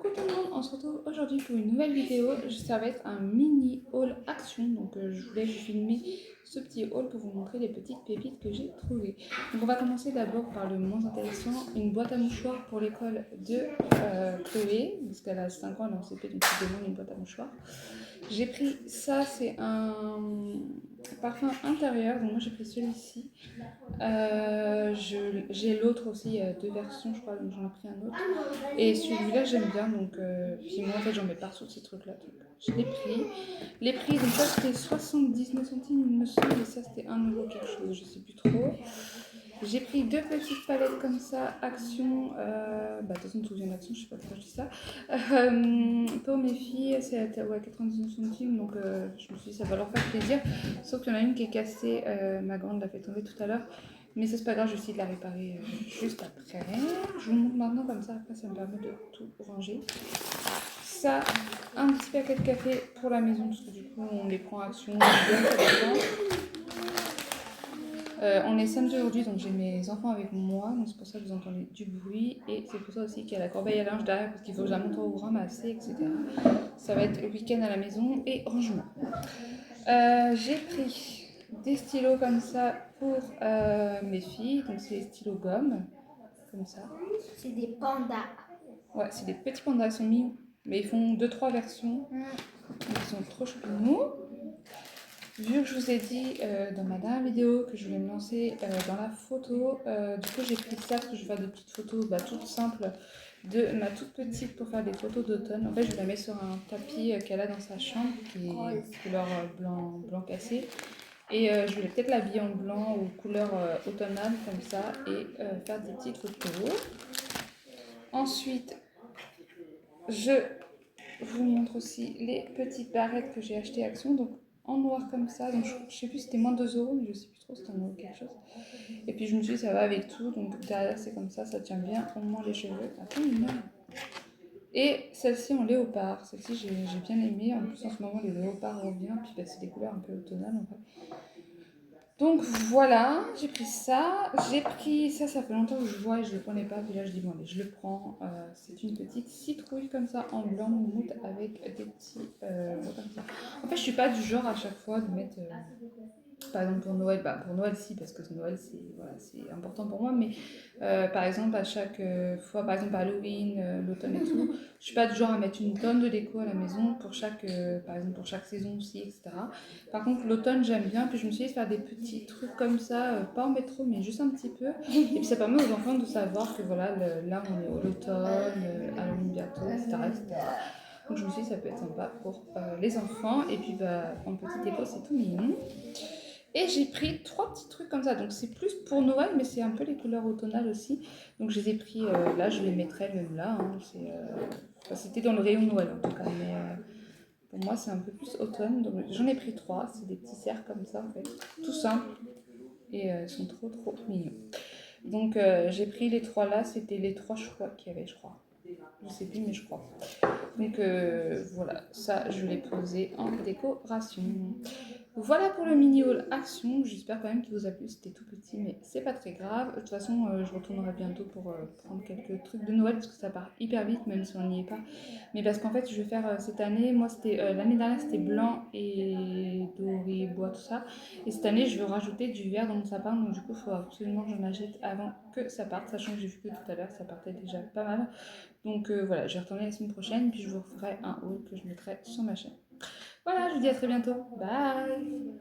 Coucou tout le monde, on se retrouve aujourd'hui pour une nouvelle vidéo. Ça va être un mini haul action, donc je voulais vous filmer ce petit haul pour vous montrer les petites pépites que j'ai trouvées. Donc on va commencer d'abord par le moins intéressant, une boîte à mouchoirs pour l'école de Chloé, parce qu'elle a 5 ans, elle est en CP, donc elle demande une boîte à mouchoirs. J'ai pris ça, c'est un parfum intérieur, donc moi j'ai pris celui-ci. J'ai l'autre aussi, deux versions je crois, donc j'en ai pris un autre. Et celui-là j'aime bien, donc puis moi en fait j'en mets partout ces trucs là, donc je l'ai pris. Les prix, donc ça c'était 79 centimes il me semble, et ça c'était 1 euro quelque chose, je sais plus trop. J'ai pris deux petites palettes comme ça, Action, de toute façon tout vient d'Action, je sais pas pourquoi je dis ça. Pour mes filles, c'est à 99 centimes, donc je me suis dit ça va leur faire plaisir. Sauf qu'il y en a une qui est cassée, ma grande l'a fait tomber tout à l'heure. Mais ça c'est pas grave, je vais essayer de la réparer juste après. Je vous montre maintenant comme ça, après ça me permet de tout ranger. Ça, un petit paquet de café pour la maison, parce que du coup on les prend Action, on est samedi aujourd'hui, donc j'ai mes enfants avec moi, donc c'est pour ça que vous entendez du bruit, et c'est pour ça aussi qu'il y a la corbeille à linge derrière, parce qu'il faut que je la montre au ramasser, etc. Ça va être le week-end à la maison et rangement. J'ai pris des stylos comme ça pour mes filles, donc c'est des stylos gomme, comme ça. C'est des pandas. Ouais, c'est des petits pandas, ils sont mignons, mais ils font 2-3 versions, donc ils sont trop choupinous. Vu que je vous ai dit dans ma dernière vidéo que je voulais me lancer dans la photo, du coup j'ai pris ça parce que je vais faire des petites photos toutes simples de ma toute petite pour faire des photos d'automne. En fait je la mets sur un tapis qu'elle a dans sa chambre qui est couleur blanc cassé. Et je voulais peut-être l'habiller en blanc ou couleur automnale comme ça et faire des petites photos. Ensuite je vous montre aussi les petites barrettes que j'ai achetées à Action. Donc en noir comme ça, donc je sais plus si c'était moins 2 euros, mais je sais plus trop, c'était 1 euro quelque chose. Et puis je me suis dit ça va avec tout, donc derrière c'est comme ça tient bien au moins les cheveux. Attends, et celle-ci en léopard, celle-ci j'ai bien aimé, en plus en ce moment les léopards reviennent, puis c'est des couleurs un peu automnales en fait. Donc voilà, j'ai pris ça. J'ai pris ça, ça fait longtemps que je vois et je le prenais pas. Puis là, je dis bon, allez, je le prends. C'est une petite citrouille comme ça en blanc moumoute avec des petits comme ça. En fait, je suis pas du genre à chaque fois de mettre par exemple pour Noël, pour Noël si, parce que Noël c'est important pour moi, mais par exemple à chaque fois, par exemple Halloween, l'automne et tout, je suis pas du genre à mettre une tonne de déco à la maison pour chaque, par exemple pour chaque saison aussi, etc. Par contre l'automne j'aime bien, puis je me suis dit de faire des petits trucs comme ça, pas en mettre trop, mais juste un petit peu, et puis ça permet aux enfants de savoir que voilà, là on est au l'automne, Halloween bientôt, etc. Donc je me suis dit ça peut être sympa pour les enfants, et puis en petite déco c'est tout mignon. Et j'ai pris 3 petits trucs comme ça, donc c'est plus pour Noël, mais c'est un peu les couleurs automnales aussi. Donc je les ai pris, là je les mettrai même là, hein, c'était dans le rayon Noël en tout cas, mais pour moi c'est un peu plus automne, donc j'en ai pris 3, c'est des petits cercles comme ça en fait, tout simple, et ils sont trop mignons. Donc j'ai pris les 3 là, c'était les 3 choix qu'il y avait je crois, je sais plus mais je crois. Donc voilà, ça je l'ai posé en décoration. Voilà pour le mini haul action, j'espère quand même qu'il vous a plu, c'était tout petit mais c'est pas très grave. De toute façon je retournerai bientôt pour prendre quelques trucs de Noël parce que ça part hyper vite même si on n'y est pas. Mais parce qu'en fait je vais faire cette année, moi c'était l'année dernière c'était blanc et doré, bois tout ça. Et cette année je veux rajouter du vert dans mon sapin, donc du coup il faut absolument que j'en achète avant que ça parte, sachant que j'ai vu que tout à l'heure ça partait déjà pas mal. Donc voilà, je vais retourner la semaine prochaine puis je vous referai un haul que je mettrai sur ma chaîne. Voilà, je vous dis à très bientôt. Bye!